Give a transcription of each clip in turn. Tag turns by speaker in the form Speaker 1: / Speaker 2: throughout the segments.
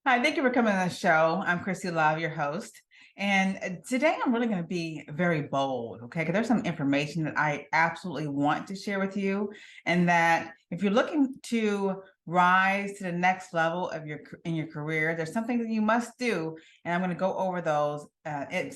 Speaker 1: Hi, thank you for coming on the show. I'm Christie, your host. And today I'm really going to be very bold, okay? Because there's some information that I absolutely want to share with you. And that if you're looking to rise to the next level of your career, there's something that you must do. And I'm going to go over those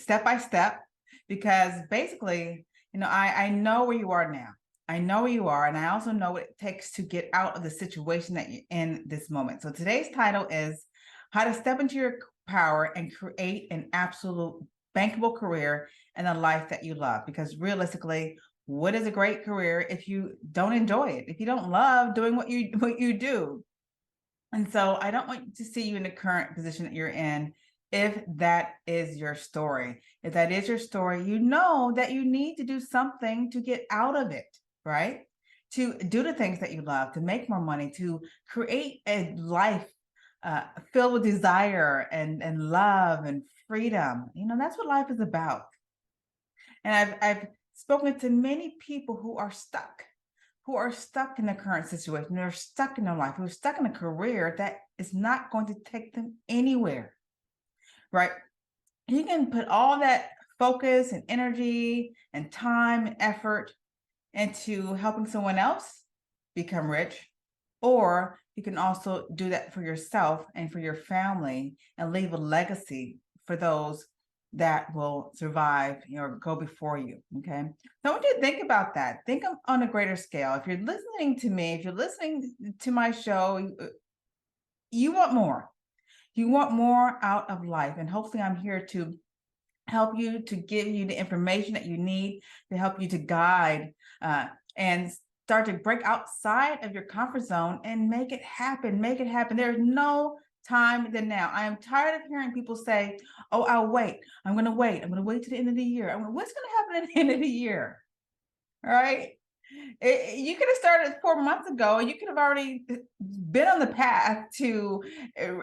Speaker 1: step by step because basically, I know where you are now. I know where you are, and I also know what it takes to get out of the situation that you're in this moment. So today's title is how to step into your power and create an absolute bankable career and a life that you love. Because realistically, what is a great career if you don't enjoy it? If you don't love doing what you do? And so I don't want to see you in the current position that you're in if that is your story. If that is your story, you know that you need to do something to get out of it, right? To do the things that you love, to make more money, to create a life filled with desire and love and freedom. That's what life is about. And I've spoken to many people who are stuck in their current situation. They're stuck in their life, who are stuck in a career that is not going to take them anywhere, right? You can put all that focus and energy and time and effort into helping someone else become rich, or you can also do that for yourself and for your family and leave a legacy for those that will survive or go before you. Okay. So I want you to think about that. Think on a greater scale. If you're listening to me, if you're listening to my show, you want more. You want more out of life. And hopefully I'm here to help you, to give you the information that you need, to help you to guide and start to break outside of your comfort zone and make it happen. Make it happen. There's no time than now. I am tired of hearing people say, "Oh, I'll wait. I'm going to wait. I'm going to wait to the end of the year." What's going to happen at the end of the year? All right. You could have started 4 months ago. You could have already been on the path to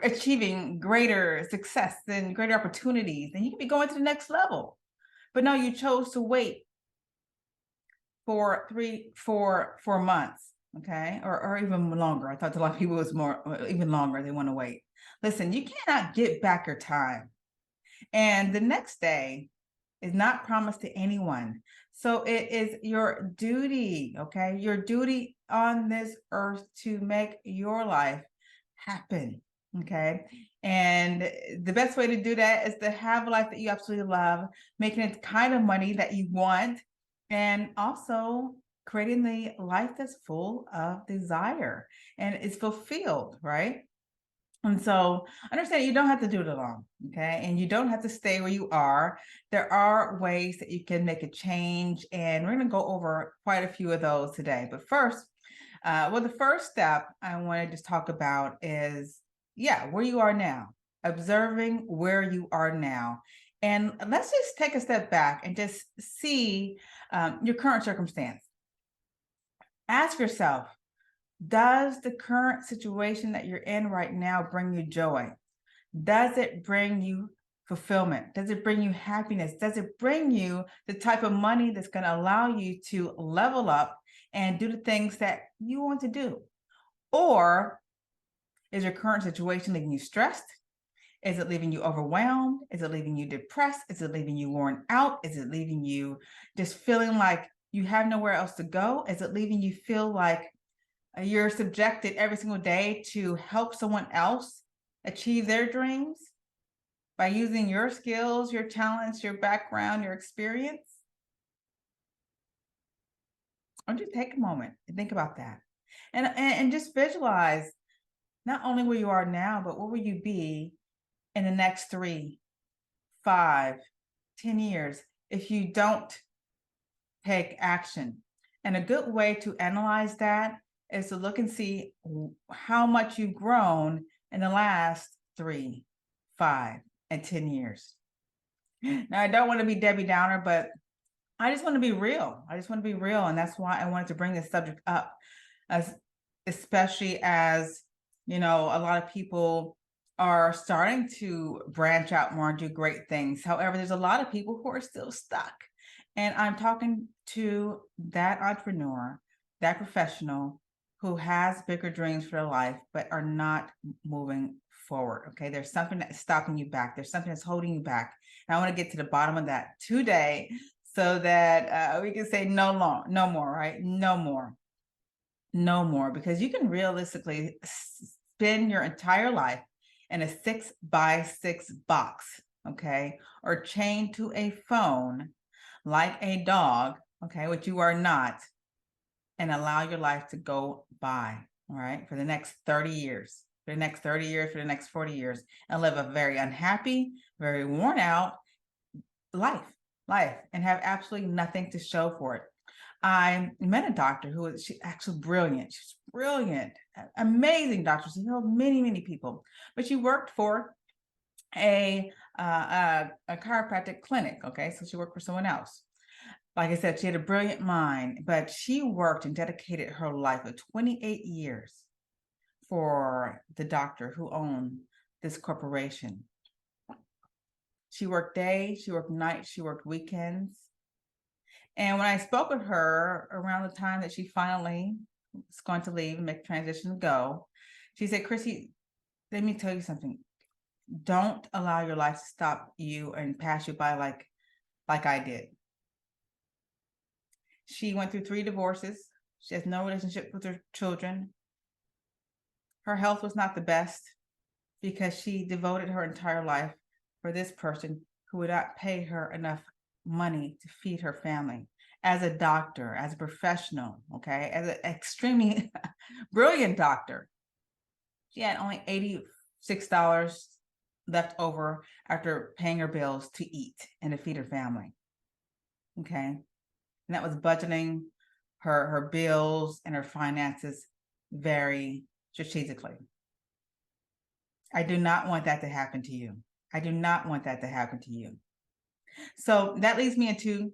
Speaker 1: achieving greater success and greater opportunities, and you could be going to the next level. But no, you chose to wait for 4 months, okay, or even longer. I thought a lot of people was more even longer. They want to wait. Listen, you cannot get back your time, and the next day is not promised to anyone. So it is your duty, okay, your duty on this earth to make your life happen, okay? And the best way to do that is to have a life that you absolutely love, making the kind of money that you want, and also creating the life that's full of desire and is fulfilled, right? And so understand you don't have to do it alone, okay? And you don't have to stay where you are. There are ways that you can make a change, and we're going to go over quite a few of those today. But first, the first step I want to just talk about is, where you are now, observing where you are now. And let's just take a step back and just see your current circumstance. Ask yourself, does the current situation that you're in right now bring you joy? Does it bring you fulfillment? Does it bring you happiness? Does it bring you the type of money that's going to allow you to level up and do the things that you want to do? Or is your current situation leaving you stressed? Is it leaving you overwhelmed? Is it leaving you depressed? Is it leaving you worn out? Is it leaving you just feeling like you have nowhere else to go? Is it leaving you feel like you're subjected every single day to help someone else achieve their dreams by using your skills, your talents, your background, your experience? I want you to take a moment and think about that. And just visualize not only where you are now, but where will you be in the next 3, 5, 10 years if you don't take action. And a good way to analyze that is to look and see how much you've grown in the last 3, 5, and 10 years. Now, I don't want to be Debbie Downer, but I just want to be real. I just want to be real. And that's why I wanted to bring this subject up, especially as, a lot of people are starting to branch out more and do great things. However, there's a lot of people who are still stuck. And I'm talking to that entrepreneur, that professional who has bigger dreams for their life, but are not moving forward. Okay. There's something that's stopping you back. There's something that's holding you back. And I want to get to the bottom of that today so that we can say no more, right? No more, because you can realistically spend your entire life in a 6x6 box, okay, or chained to a phone like a dog, okay, which you are not, and allow your life to go by, all right, for the next 30 years, for the next 30 years, for the next 40 years, and live a very unhappy, very worn out life, and have absolutely nothing to show for it. I met a doctor who was actually brilliant. She's brilliant, amazing doctor. She healed many people, but she worked for a chiropractic clinic. Okay, so she worked for someone else. Like I said, she had a brilliant mind, but she worked and dedicated her life of 28 years for the doctor who owned this corporation. She worked days, she worked nights, she worked weekends. And when I spoke with her around the time that she finally was going to leave and make the transition to go, she said, Christie, let me tell you something. Don't allow your life to stop you and pass you by like I did. She went through 3 divorces. She has no relationship with her children. Her health was not the best because she devoted her entire life for this person who would not pay her enough money to feed her family. As a doctor, as a professional, okay, as an extremely brilliant doctor, she had only $86 left over after paying her bills to eat and to feed her family. Okay. And that was budgeting her bills and her finances very strategically. I do not want that to happen to you. I do not want that to happen to you. So that leads me into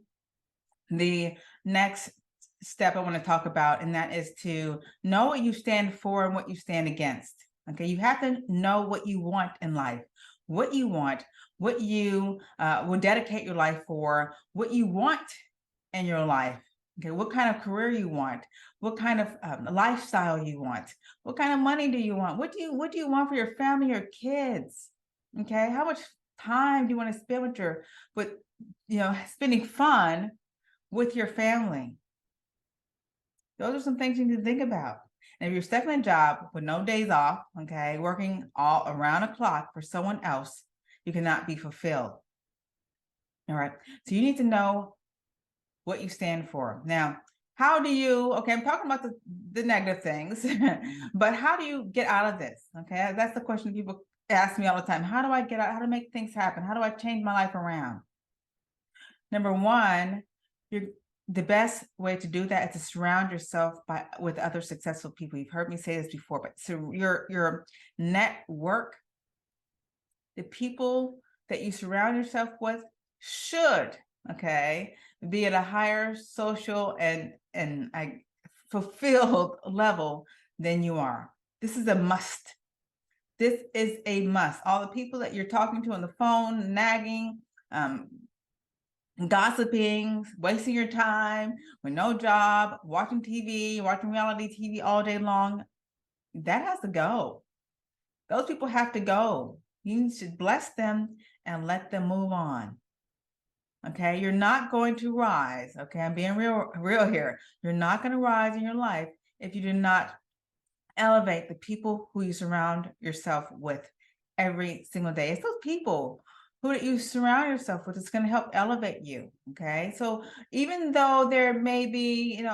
Speaker 1: the next step I want to talk about, and that is to know what you stand for and what you stand against. Okay, you have to know what you want in life, what you want, what you will dedicate your life for, what you want in your life. Okay, what kind of career you want, what kind of lifestyle you want, what kind of money do you want, what do you want for your family, your kids? Okay, how much time do you want to spend with spending fun with your family? Those are some things you need to think about. And if you're stuck in a job with no days off, okay, working all around the clock for someone else, you cannot be fulfilled. All right. So you need to know what you stand for. Now, how do you, okay, I'm talking about the negative things, but how do you get out of this? Okay, that's the question people ask me all the time. How do I get out? How to make things happen? How do I change my life around? Number one, the best way to do that is to surround yourself with other successful people. You've heard me say this before, but so your network, the people that you surround yourself with should, okay, be at a higher social and fulfilled level than you are. This is a must. This is a must. All the people that you're talking to on the phone, nagging, gossiping, wasting your time with no job, watching TV, watching reality TV all day long, that has to go. Those people have to go. You should bless them and let them move on. Okay, you're not going to rise. Okay, I'm being real here. You're not going to rise in your life if you do not elevate the people who you surround yourself with every single day. It's those people who you surround yourself with, it's going to help elevate you. Okay, so even though there may be,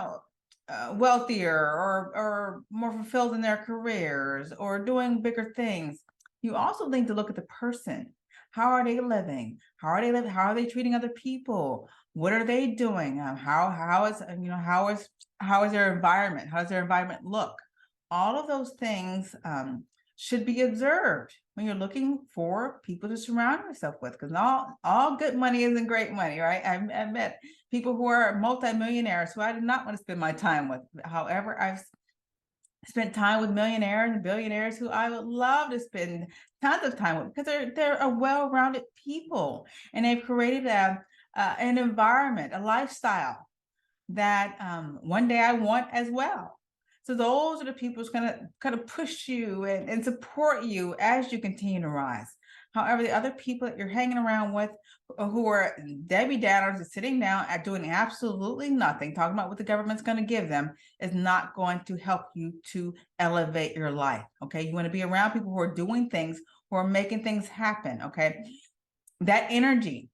Speaker 1: wealthier or more fulfilled in their careers or doing bigger things, you also need to look at the person. How are they living? How are they living? How are they treating other people? What are they doing? How is their environment? How does their environment look? All of those things should be observed when you're looking for people to surround yourself with, because all good money isn't great money, right? I've met people who are multimillionaires who I do not want to spend my time with. However, I've spent time with millionaires and billionaires who I would love to spend tons of time with, because they're a well-rounded people, and they've created an environment, a lifestyle that one day I want as well. So those are the people who's going to kind of push you and support you as you continue to rise. However, the other people that you're hanging around with who are Debbie Downers and sitting down at doing absolutely nothing, talking about what the government's going to give them, is not going to help you to elevate your life. Okay. You want to be around people who are doing things, who are making things happen. Okay. That energy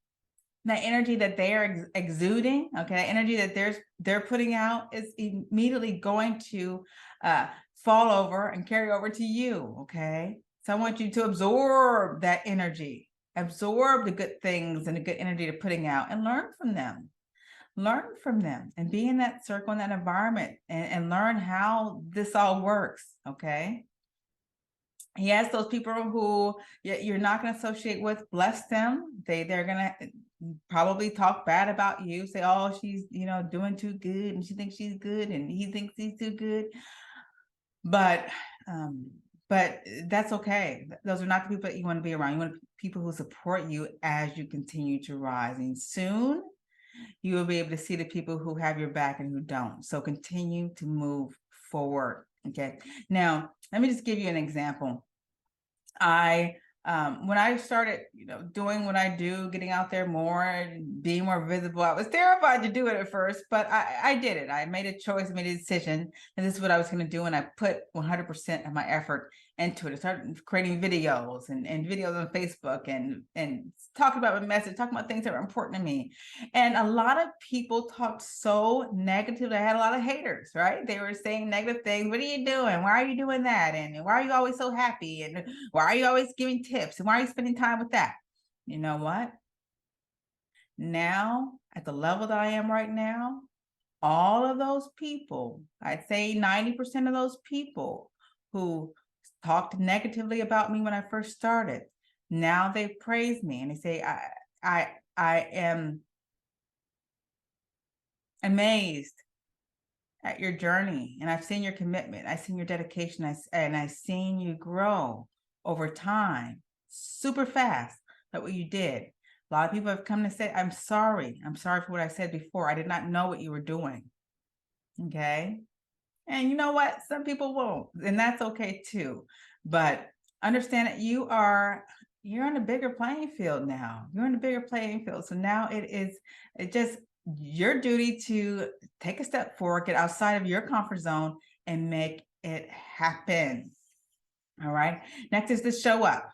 Speaker 1: that they are exuding, okay, that energy that they're putting out is immediately going to fall over and carry over to you. Okay. So I want you to absorb that energy, absorb the good things and the good energy they're putting out, and learn from them. Learn from them and be in that circle, in that environment, and learn how this all works. Okay. Yes, those people who you're not going to associate with, bless them. They're going to probably talk bad about you, say, oh, she's, doing too good, and she thinks she's good, and he thinks he's too good. But that's okay. Those are not the people that you want to be around. You want people who support you as you continue to rise. And soon you will be able to see the people who have your back and who don't. So continue to move forward. Okay. Now, let me just give you an example. When I started, doing what I do, getting out there more and being more visible, I was terrified to do it at first, but I did it. I made a choice, made a decision, and this is what I was going to do. And I put 100% of my effort into it. I started creating videos and videos on Facebook and talking about my message, talking about things that were important to me. And a lot of people talked so negatively. I had a lot of haters, right? They were saying negative things. What are you doing? Why are you doing that? And why are you always so happy? And why are you always giving tips? And why are you spending time with that? You know what? Now, at the level that I am right now, all of those people, I'd say 90% of those people who talked negatively about me when I first started, now they praise me and they say, I am amazed at your journey, and I've seen your commitment, I've seen your dedication, and I've seen you grow over time super fast at what you did. A lot of people have come to say, I'm sorry for what I said before. I did not know what you were doing. Okay. And you know what? Some people won't, and that's okay too. But understand that you're on a bigger playing field now. You're in a bigger playing field. So now it's just your duty to take a step forward, get outside of your comfort zone, and make it happen. All right. Next is to show up.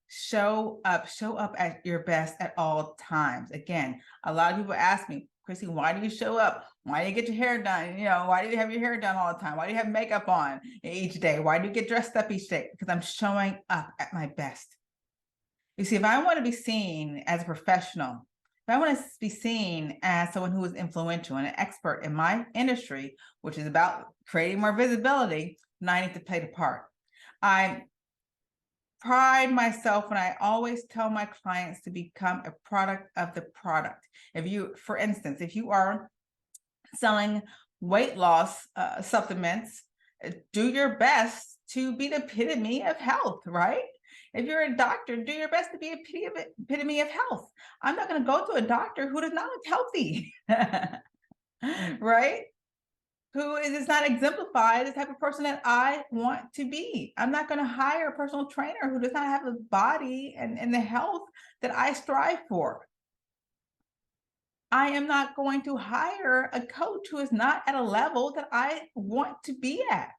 Speaker 1: Show up at your best at all times. Again, a lot of people ask me, Christie, why do you show up? Why do you get your hair done? Why do you have your hair done all the time? Why do you have makeup on each day? Why do you get dressed up each day? Because I'm showing up at my best. You see, if I want to be seen as a professional, if I want to be seen as someone who is influential and an expert in my industry, which is about creating more visibility, then I need to play the part. I pride myself when I always tell my clients to become a product of the product. For instance, if you are selling weight loss supplements, do your best to be the epitome of health, right? If you're a doctor, do your best to be epitome of health. I'm not going to go to a doctor who does not look healthy, right? Who is not exemplified the type of person that I want to be. I'm not going to hire a personal trainer who does not have the body and the health that I strive for. I am not going to hire a coach who is not at a level that I want to be at.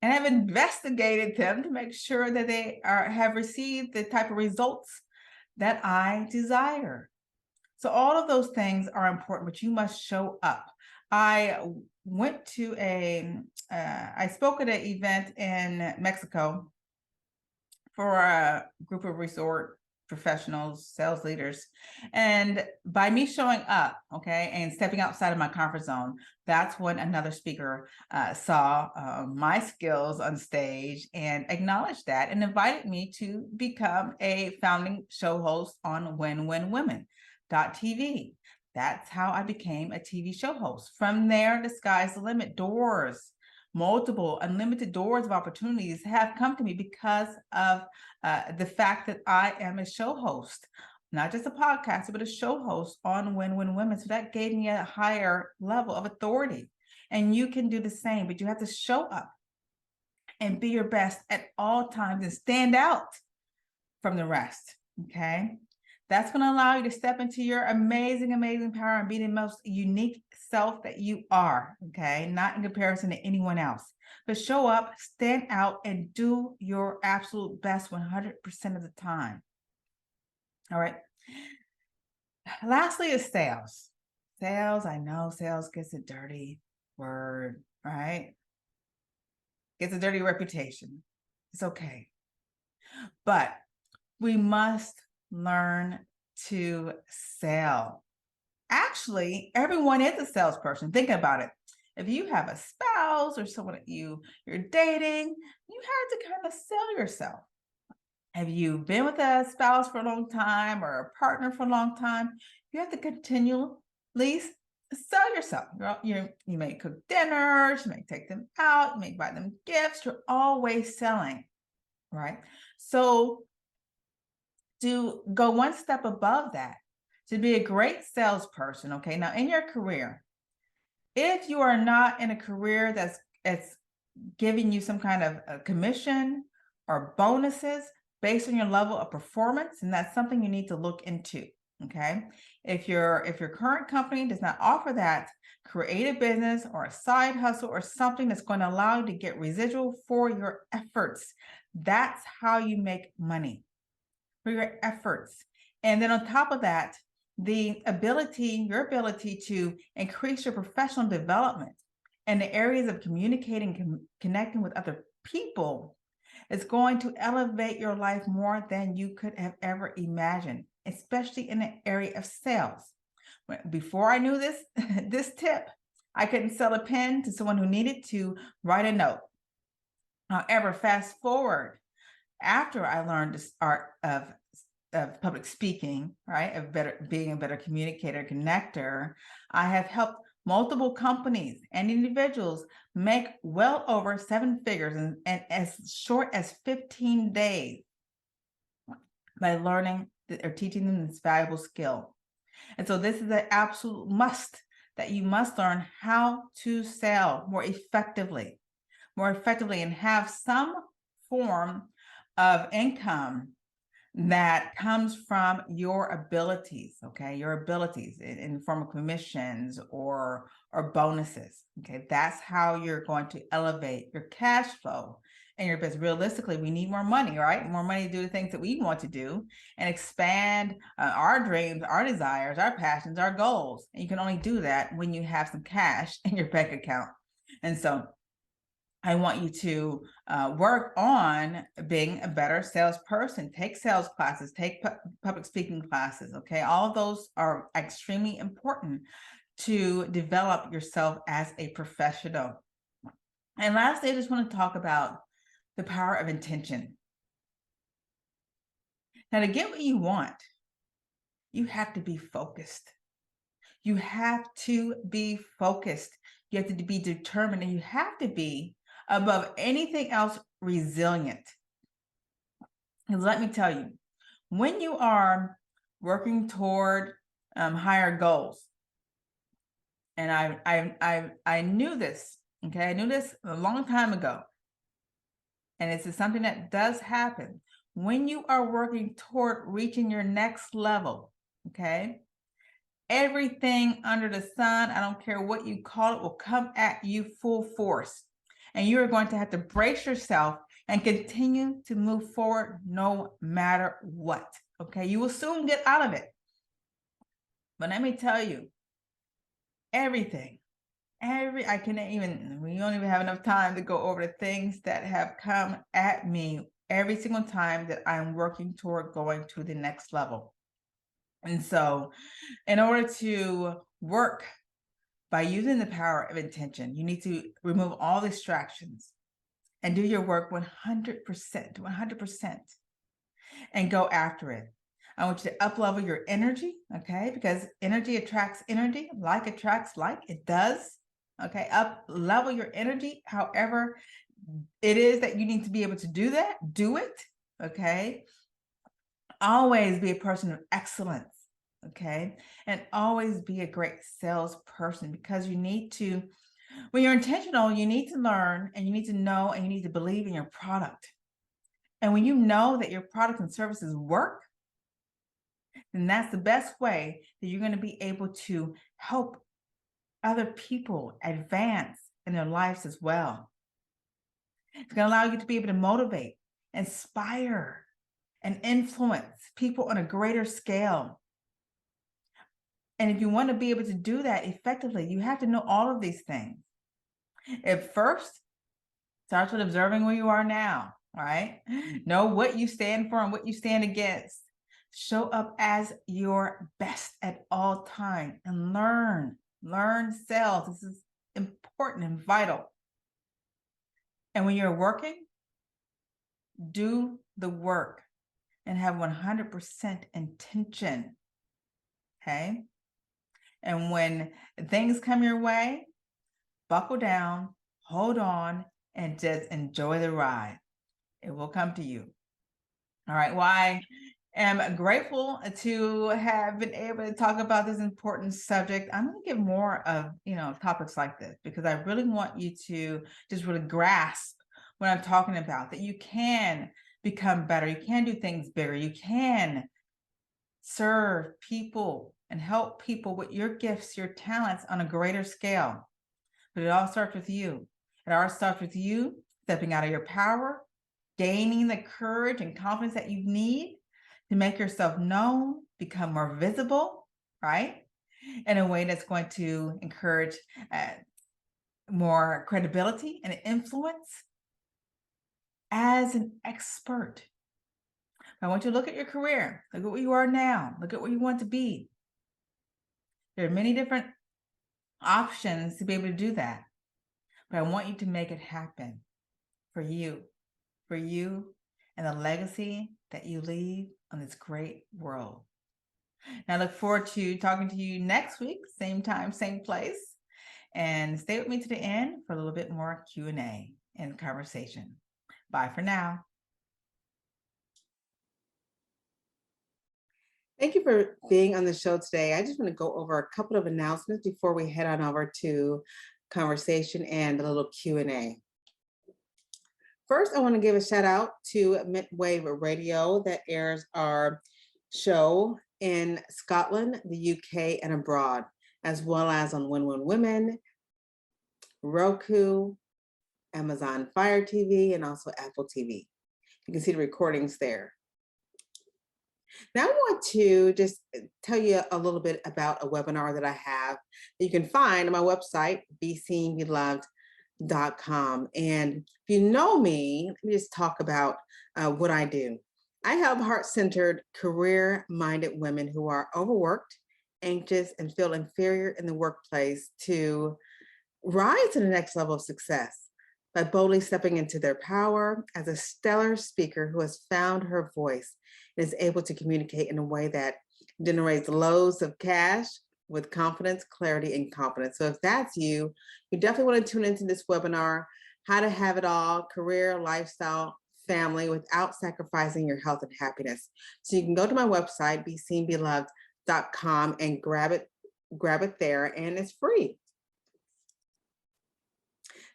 Speaker 1: And I've investigated them to make sure that they have received the type of results that I desire. So all of those things are important, but you must show up. I went to I spoke at an event in Mexico for a group of resort professionals, sales leaders. And by me showing up, okay, and stepping outside of my comfort zone, that's when another speaker saw my skills on stage and acknowledged that and invited me to become a founding show host on WinWinWomen.tv. That's how I became a TV show host. From there, the sky's the limit. Multiple unlimited doors of opportunities have come to me because of the fact that I am a show host, not just a podcaster, but a show host on Win Win Women. So that gave me a higher level of authority. And you can do the same, but you have to show up and be your best at all times and stand out from the rest. Okay. That's going to allow you to step into your amazing, amazing power and be the most unique self that you are. Okay. Not in comparison to anyone else, but show up, stand out, and do your absolute best 100% of the time. All right. Lastly is sales. Sales, I know sales gets a dirty word, right? Gets a dirty reputation. It's okay. But we must learn to sell. Actually, everyone is a salesperson. Think about it. If you have a spouse or someone that you're dating, you have to kind of sell yourself. Have you been with a spouse for a long time or a partner for a long time? You have to continually sell yourself. You may cook dinners, you may take them out, you may buy them gifts. You're always selling, right? So to go one step above that, to be a great salesperson, okay? Now, in your career, if you are not in a career that's giving you some kind of a commission or bonuses based on your level of performance, and that's something you need to look into, okay? If your current company does not offer that, create a business or a side hustle or something that's going to allow you to get residual for your efforts. That's how you make money, for your efforts. And then on top of that, your ability to increase your professional development in the areas of communicating, connecting with other people is going to elevate your life more than you could have ever imagined, especially in the area of sales. Before I knew this, this tip, I couldn't sell a pen to someone who needed to write a note. However, fast forward, after I learned this art of public speaking, right, of being a better communicator, connector, I have helped multiple companies and individuals make well over 7 figures in as short as 15 days by learning or teaching them this valuable skill. And so this is an absolute must, that you must learn how to sell more effectively and have some form of income that comes from your abilities, okay? Your abilities in the form of commissions or bonuses, okay? That's how you're going to elevate your cash flow and your business. Realistically, we need more money, right? More money to do the things that we want to do and expand our dreams, our desires, our passions, our goals. And you can only do that when you have some cash in your bank account. And so I want you to work on being a better salesperson. Take sales classes, take public speaking classes, okay? All of those are extremely important to develop yourself as a professional. And lastly, I just want to talk about the power of intention. Now, to get what you want, you have to be focused. You have to be focused. You have to be determined, and you have to be, above anything else, resilient. Because let me tell you, when you are working toward higher goals, and I knew this, okay? I knew this a long time ago, and it's something that does happen. When you are working toward reaching your next level, okay? Everything under the sun, I don't care what you call it, will come at you full force. And you are going to have to brace yourself and continue to move forward no matter what. Okay, you will soon get out of it. But let me tell you, everything, I can't even, we don't even have enough time to go over the things that have come at me every single time that I'm working toward going to the next level. And so in order to work by using the power of intention, you need to remove all distractions and do your work 100%, and go after it. I want you to up-level your energy, okay? Because energy attracts energy, like attracts like, it does, okay? Up-level your energy, however it is that you need to be able to do that, do it, okay? Always be a person of excellence. Okay. And always be a great salesperson, because you need to When you're intentional, you need to learn and you need to know and you need to believe in your product. And when you know that your product and services work, then that's the best way that you're going to be able to help other people advance in their lives as well. It's going to allow you to be able to motivate, inspire, and influence people on a greater scale. And if you want to be able to do that effectively, you have to know all of these things. At first, starts with observing where you are now, right? Know what you stand for and what you stand against. Show up as your best at all times and learn sales. This is important and vital. And when you're working, do the work and have 100% intention, okay? And when things come your way, buckle down, hold on, and just enjoy the ride. It will come to you. All right. Well, I am grateful to have been able to talk about this important subject. I'm going to give more of, topics like this because I really want you to just really grasp what I'm talking about, that you can become better. You can do things bigger. You can serve people and help people with your gifts, your talents on a greater scale. But it all starts with you. It all starts with you stepping out of your power, gaining the courage and confidence that you need to make yourself known, become more visible, right? In a way that's going to encourage more credibility and influence as an expert. I want you to look at your career, look at where you are now, look at where you want to be. There are many different options to be able to do that. But I want you to make it happen for you and the legacy that you leave on this great world. Now I look forward to talking to you next week, same time, same place. And stay with me to the end for a little bit more Q&A and conversation. Bye for now.
Speaker 2: Thank you for being on the show today. I just want to go over a couple of announcements before we head on over to conversation and a little Q&A. First, I want to give a shout out to Midwave Radio that airs our show in Scotland, the UK, and abroad, as well as on Win Win Women, Roku, Amazon Fire TV, and also Apple TV. You can see the recordings there. Now I want to just tell you a little bit about a webinar that I have that you can find on my website, beseenbeloved.com. And if you know me, let me just talk about what I do. I help heart-centered, career-minded women who are overworked, anxious, and feel inferior in the workplace to rise to the next level of success by boldly stepping into their power as a stellar speaker who has found her voice and is able to communicate in a way that generates loads of cash with confidence, clarity, and confidence. So if that's you, you definitely want to tune into this webinar, How to Have It All, Career, Lifestyle, Family Without Sacrificing Your Health and Happiness. So you can go to my website, beseenbeloved.com, and grab it there, and it's free.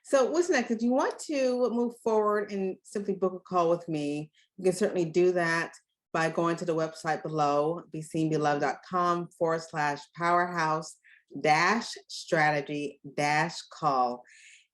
Speaker 2: So what's next? If you want to move forward and simply book a call with me, you can certainly do that by going to the website below, beseenbeloved.com/powerhouse-strategy-call.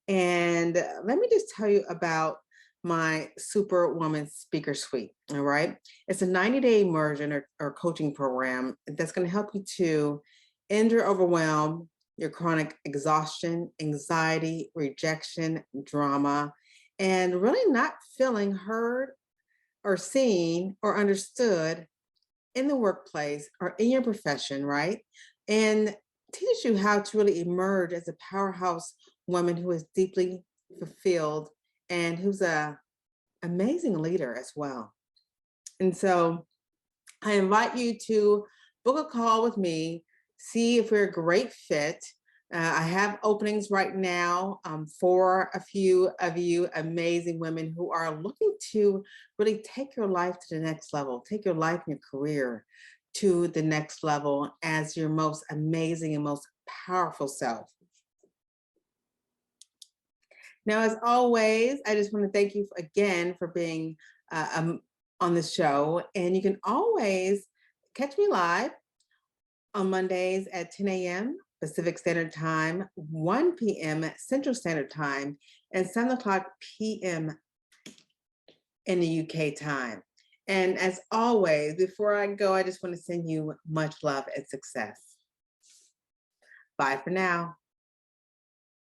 Speaker 2: And let me just tell you about my Superwoman Speaker Suite, all right? It's a 90-day immersion or coaching program that's gonna help you to end your overwhelm, your chronic exhaustion, anxiety, rejection, drama, and really not feeling heard or seen or understood in the workplace or in your profession, right? And teach you how to really emerge as a powerhouse woman who is deeply fulfilled and who's an amazing leader as well. And so I invite you to book a call with me, see if we're a great fit. I have openings right now for a few of you amazing women who are looking to really take your life to the next level, take your life and your career to the next level as your most amazing and most powerful self. Now, as always, I just want to thank you again for being on the show. And you can always catch me live on Mondays at 10 a.m. Pacific Standard Time, 1 p.m. Central Standard Time, and 7 o'clock p.m. in the UK time. And as always, before I go, I just want to send you much love and success. Bye for now.